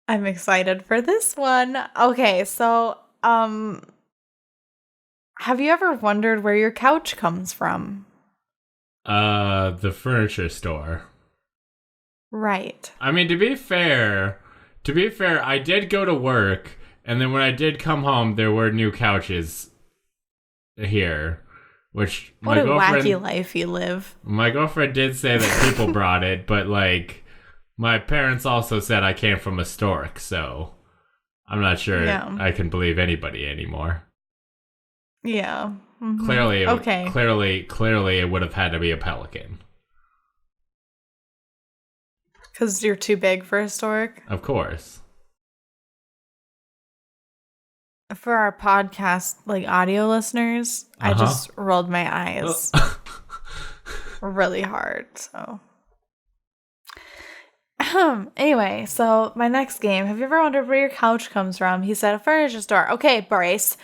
I'm excited for this one. Okay, so, have you ever wondered where your couch comes from? The furniture store. Right. I mean, to be fair, I did go to work, and then when I did come home, there were new couches here, which what a wacky life you live. My girlfriend did say that people brought it, but like my parents also said I came from a stork, so I'm not sure I can believe anybody anymore. Yeah. Mm-hmm. Clearly, it would have had to be a pelican. Because you're too big for historic? Of course. For our podcast, like audio listeners, I just rolled my eyes really hard. So, anyway, so my next game. Have you ever wondered where your couch comes from? He said a furniture store. Okay, Bryce.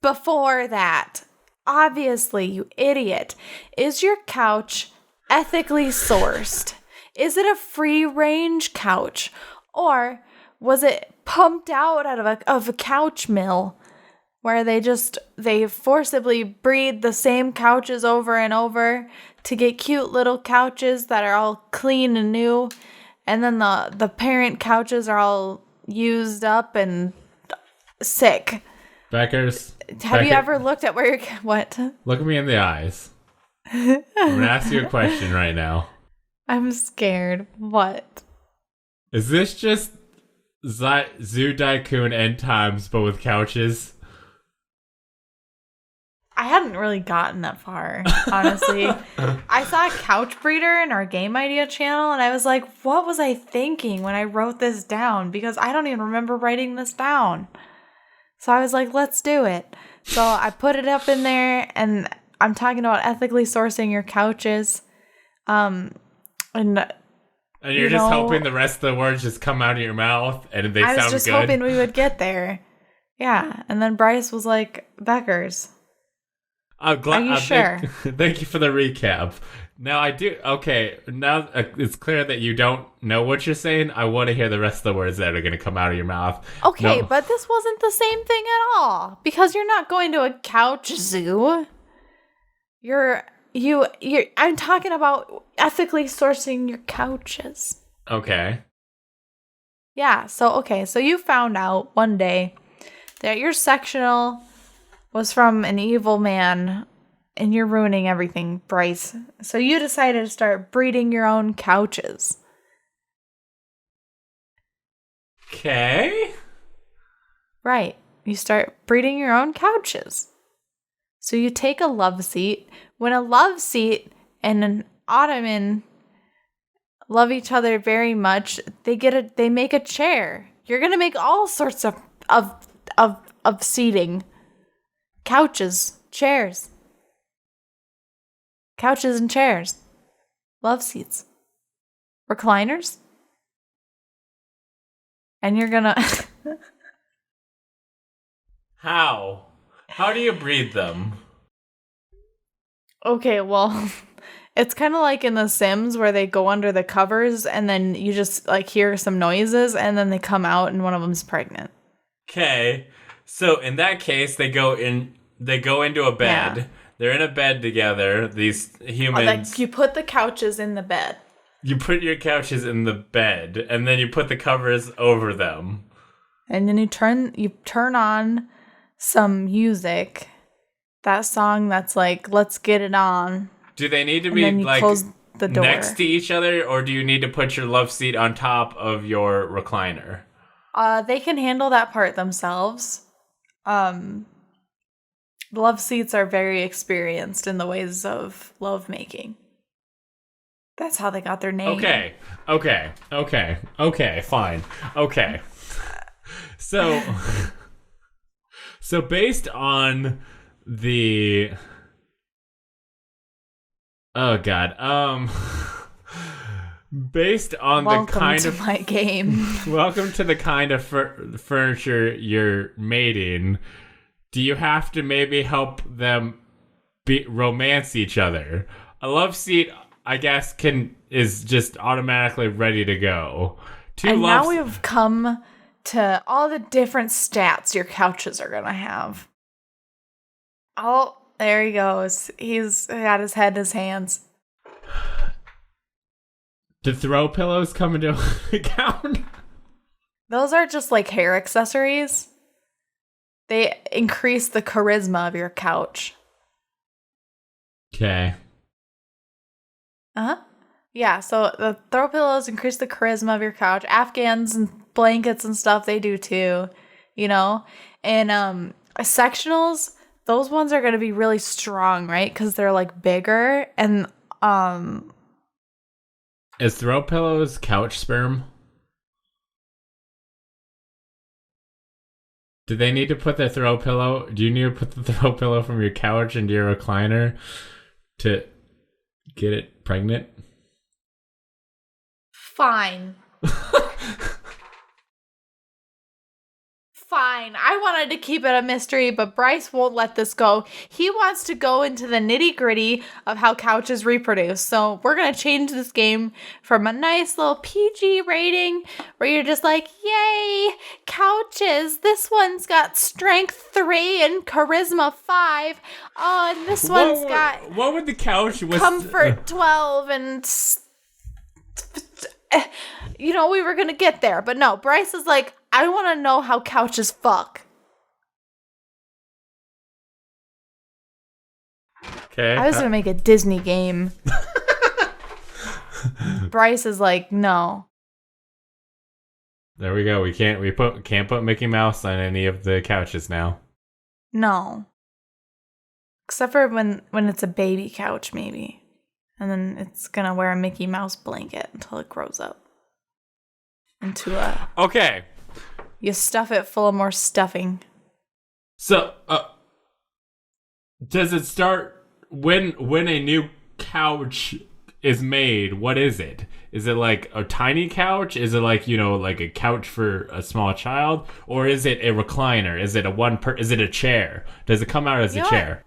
Before that, obviously, you idiot, is your couch ethically sourced? Is it a free range couch, or was it pumped out of a couch mill where they forcibly breed the same couches over and over to get cute little couches that are all clean and new, and then the parent couches are all used up and sick? Beckers. Have you ever looked at where your what? Look at me in the eyes. I'm gonna ask you a question right now. I'm scared. What? Is this just Zoo Tycoon End Times, but with couches? I hadn't really gotten that far, honestly. I saw a couch breeder in our game idea channel, and I was like, what was I thinking when I wrote this down? Because I don't even remember writing this down. So I was like, let's do it. So I put it up in there, and I'm talking about ethically sourcing your couches. And you're just hoping the rest of the words just come out of your mouth and they sound good? I was just hoping we would get there. Yeah. And then Bryce was like, Beckers. I'm glad. Are you sure? Thank you for the recap. Now I do. Okay. Now it's clear that you don't know what you're saying. I want to hear the rest of the words that are going to come out of your mouth. Okay. No. But this wasn't the same thing at all. Because you're not going to a couch zoo. I'm talking about ethically sourcing your couches. Okay. Yeah, so you found out one day that your sectional was from an evil man and you're ruining everything, Bryce. So you decided to start breeding your own couches. Okay. Right. You start breeding your own couches. So you take a love seat. When a love seat and an ottoman love each other very much, they make a chair. You're gonna make all sorts of seating. Couches, chairs. Couches and chairs. Love seats. Recliners. And you're gonna How? How do you breed them? Okay, well, it's kind of like in The Sims where they go under the covers and then you just like hear some noises and then they come out and one of them's pregnant. Okay. So in that case, they go into a bed. Yeah. They're in a bed together, these humans. You put the couches in the bed. You put your couches in the bed and then you put the covers over them. And then you turn on some music. That song that's like, let's get it on. Do they need to be like close the door next to each other, or do you need to put your love seat on top of your recliner? They can handle that part themselves. Love seats are very experienced in the ways of love making. That's how they got their name. Okay, fine. Okay. So based on the based on welcome the kind to of my game. Welcome to the kind of furniture you're mating. Do you have to maybe help them romance each other? A love seat, I guess, is just automatically ready to go. Now we've come to all the different stats your couches are gonna have. Oh, there he goes. He's got his head in his hands. Do throw pillows come into account? Those are just like hair accessories. They increase the charisma of your couch. Okay. Uh-huh. Yeah, so the throw pillows increase the charisma of your couch. Afghans and blankets and stuff, they do too, you know? And sectionals, those ones are going to be really strong, right? Because they're like bigger and Is throw pillows couch sperm? Do they need to put the throw pillow? Do you need to put the throw pillow from your couch into your recliner to get it pregnant? Fine. Fine. I wanted to keep it a mystery, but Bryce won't let this go. He wants to go into the nitty-gritty of how couches reproduce. So we're going to change this game from a nice little PG rating where you're just like, yay, couches. This one's got strength 3 and charisma 5. Oh, and this one's got what would the couch with comfort 12 and... You know, we were going to get there. But no, Bryce is like, I want to know how couches fuck. Okay. I was going to make a Disney game. Bryce is like, no. There we go. We can't put Mickey Mouse on any of the couches now. No. Except for when it's a baby couch, maybe. And then it's going to wear a Mickey Mouse blanket until it grows up. Into a... Okay. You stuff it full of more stuffing. So, does it start when a new couch is made? What is it? Is it like a tiny couch? Is it like, like a couch for a small child? Or is it a recliner? Is it is it a chair? Does it come out as a chair?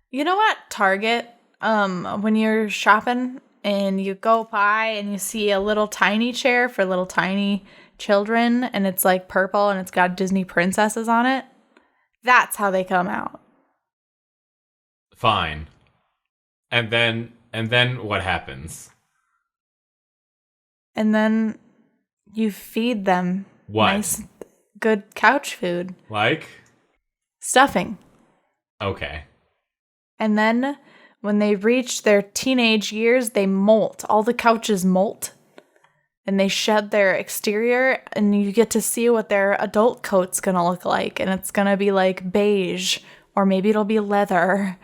You know what? Target, when you're shopping and you go by and you see a little tiny chair for little tiny children and it's like purple and it's got Disney princesses on it, that's how they come out. Fine. And then what happens? And then you feed them what? Nice, good couch food. Like? Stuffing. Okay. And then when they reach their teenage years, they molt. All the couches molt. And they shed their exterior, and you get to see what their adult coat's gonna look like. And it's gonna be like beige, or maybe it'll be leather.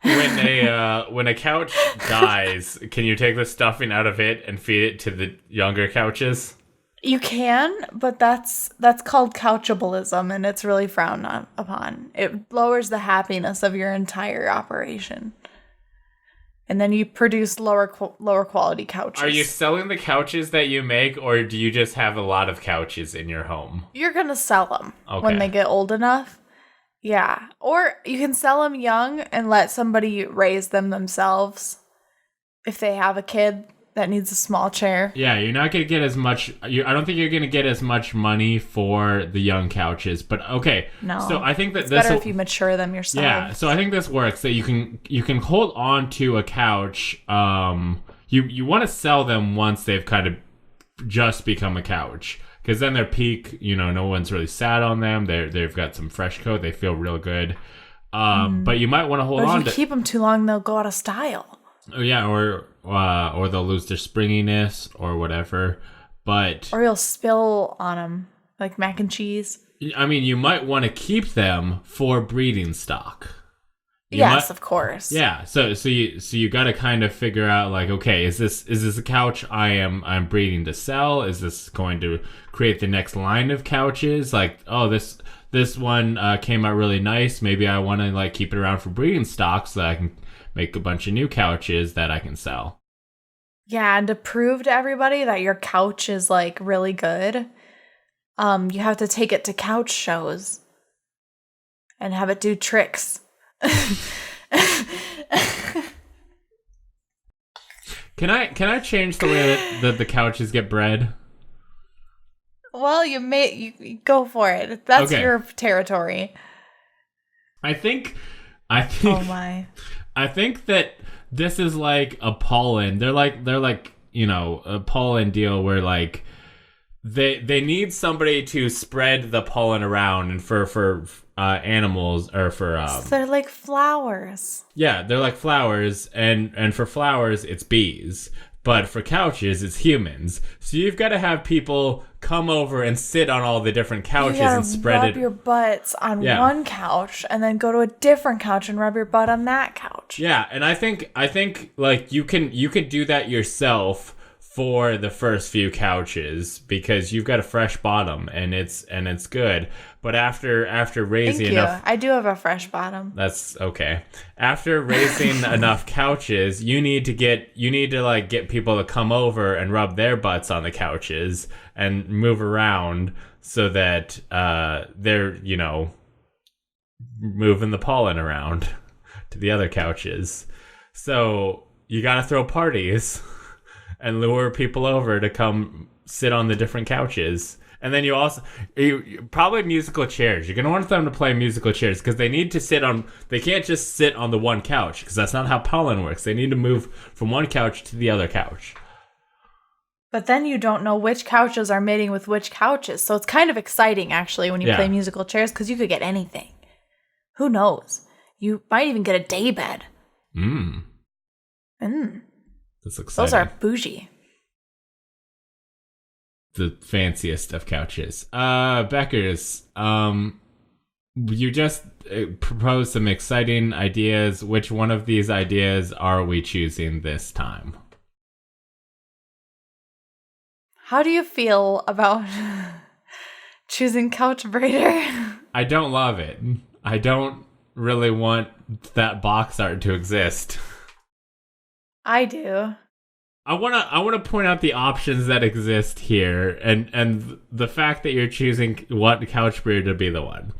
When a couch dies, can you take the stuffing out of it and feed it to the younger couches? You can, but that's called couchabilism, and it's really frowned upon. It lowers the happiness of your entire operation. And then you produce lower quality couches. Are you selling the couches that you make, or do you just have a lot of couches in your home? You're going to sell them when they get old enough. Yeah. Or you can sell them young and let somebody raise them themselves if they have a kid that needs a small chair. Yeah, you're not going to get as much... I don't think you're going to get as much money for the young couches, but okay. No. So I think that it's better if you mature them yourself. Yeah, so I think this works, that you can hold on to a couch. You want to sell them once they've kind of just become a couch, because then their peak, no one's really sat on them. They've got some fresh coat. They feel real good. But you might want to hold on to... If you keep them too long, they'll go out of style. Oh, yeah, or they'll lose their springiness or whatever. But or you'll spill on them, like mac and cheese. I mean, you might want to keep them for breeding stock. Of course. Yeah, so you got to kind of figure out, like, okay, is this a couch I'm breeding to sell? Is this going to create the next line of couches? Like, oh, this one came out really nice. Maybe I want to like keep it around for breeding stock so that I can make a bunch of new couches that I can sell. Yeah, and to prove to everybody that your couch is like really good, you have to take it to couch shows and have it do tricks. Can I change the way that the couches get bred? Well, you go for it. That's okay. Your territory. I think. Oh my. I think that this is like a pollen. They're like a pollen deal where like they need somebody to spread the pollen around, and for animals or for so they're like flowers. Yeah, they're like flowers, and for flowers it's bees, but for couches it's humans. So you've got to have people come over and sit on all the different couches and spread it. Rub your butts on one couch and then go to a different couch and rub your butt on that couch. Yeah, and I think like you can do that yourself for the first few couches because you've got a fresh bottom and it's good. But after raising Thank you. enough, I do have a fresh bottom. that's okay. After raising enough couches, you need to like get people to come over and rub their butts on the couches and move around so that they're, moving the pollen around to the other couches. So you got to throw parties and lure people over to come sit on the different couches. And then you probably musical chairs. You're going to want them to play musical chairs because they need to they can't just sit on the one couch because that's not how pollen works. They need to move from one couch to the other couch. But then you don't know which couches are mating with which couches. So it's kind of exciting, actually, when you play musical chairs because you could get anything. Who knows? You might even get a day bed. That's exciting. Those are bougie. The fanciest of couches. Beckers, you just proposed some exciting ideas. Which one of these ideas are we choosing this time? How do you feel about choosing couch braider? I don't love it. I don't really want that box art to exist. I do. I wanna point out the options that exist here, and the fact that you're choosing what couch breeder to be the one.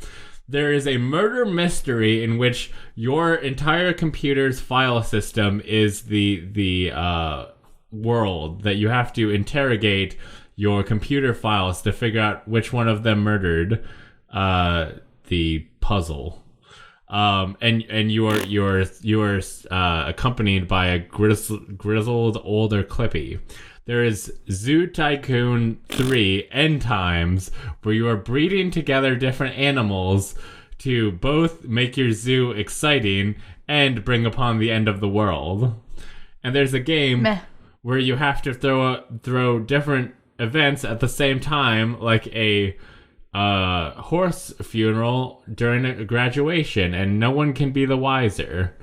There is a murder mystery in which your entire computer's file system is the world that you have to interrogate your computer files to figure out which one of them murdered the puzzle. And you're accompanied by a grizzled older Clippy. There is Zoo Tycoon 3 End Times, where you are breeding together different animals to both make your zoo exciting and bring upon the end of the world. And there's a game where you have to throw different events at the same time, like a horse funeral during a graduation, and no one can be the wiser.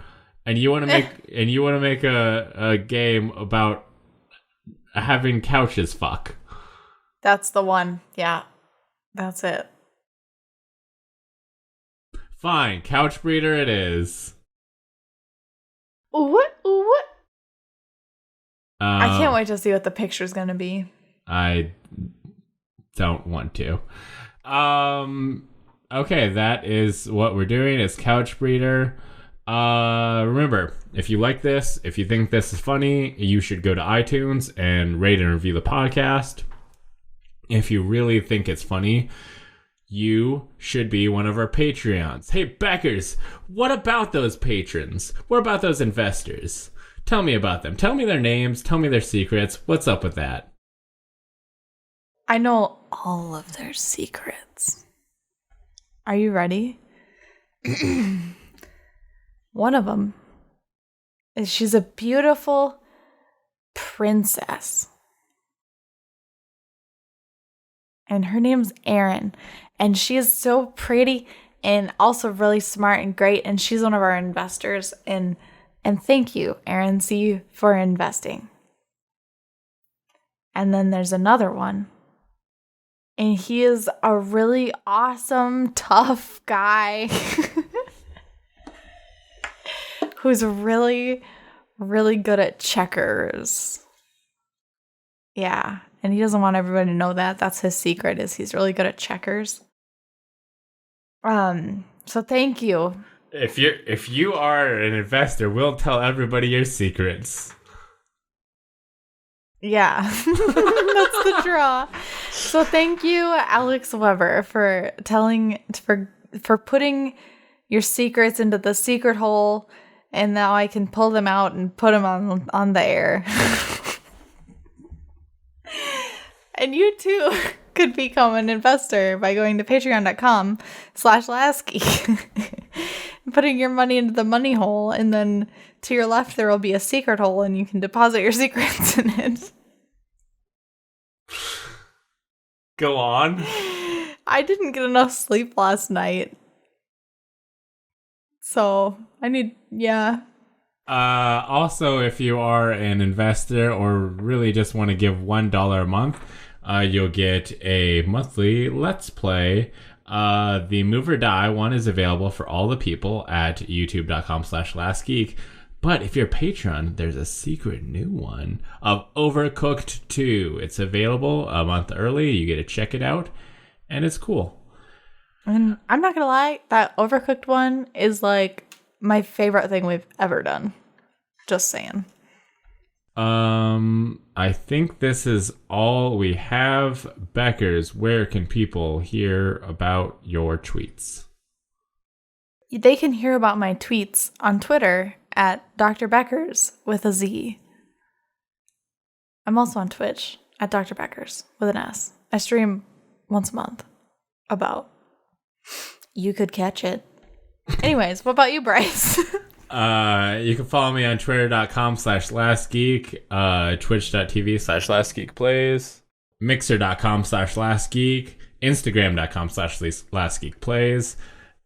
And you want to make a game about having couches fuck. That's the one. Yeah, that's it. Fine, couch breeder it is. What? I can't wait to see what the picture's gonna be. I don't want to. Okay, that is what we're doing. It's couch breeder. Remember, if you like this, if you think this is funny, you should go to iTunes and rate and review the podcast. If you really think it's funny, you should be one of our Patreons. Hey, Beckers, what about those patrons? What about those investors? Tell me about them. Tell me their names. Tell me their secrets. What's up with that? I know all of their secrets. Are you ready? One of them is she's a beautiful princess. And her name's Erin. And she is so pretty and also really smart and great. And she's one of our investors. And thank you, Erin C., for investing. And then there's another one. And he is a really awesome, tough guy who's really, really good at checkers. Yeah. And he doesn't want everybody to know that. That's his secret, is he's really good at checkers. So thank you. If you are an investor, we'll tell everybody your secrets. Yeah, that's the draw. So thank you, Alex Weber, for putting your secrets into the secret hole, and now I can pull them out and put them on the air. And you too could become an investor by going to patreon.com/Lasky, putting your money into the money hole, and then to your left there will be a secret hole, and you can deposit your secrets in it. Go on. I didn't get enough sleep last night. So, Also, if you are an investor or really just want to give $1 a month, you'll get a monthly Let's Play. The Move or Die one is available for all the people at youtube.com/lastgeek. But if you're a patron, there's a secret new one of Overcooked 2. It's available a month early. You get to check it out, and it's cool. And I'm not going to lie, that Overcooked one is like my favorite thing we've ever done. Just saying. I think this is all we have. Beckers, where can people hear about your tweets? They can hear about my tweets on Twitter at Dr. Beckers with a Z. I'm also on Twitch at Dr. Beckers with an S. I stream once a month about. You could catch it. Anyways, what about you, Bryce? You can follow me on twitter.com/lastgeek, twitch.tv/lastgeekplays, mixer.com/lastgeek, instagram.com/lastgeekplays,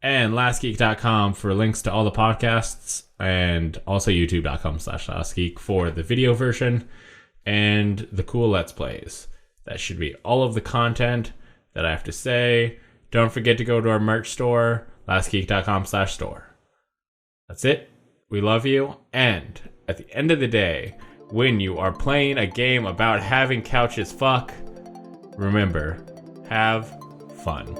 and lastgeek.com for links to all the podcasts, and also youtube.com/lastgeek for the video version and the cool Let's Plays. That should be all of the content that I have to say. Don't forget to go to our merch store, lastgeek.com/store. That's it. We love you. And at the end of the day, when you are playing a game about having couches fuck, remember, have fun.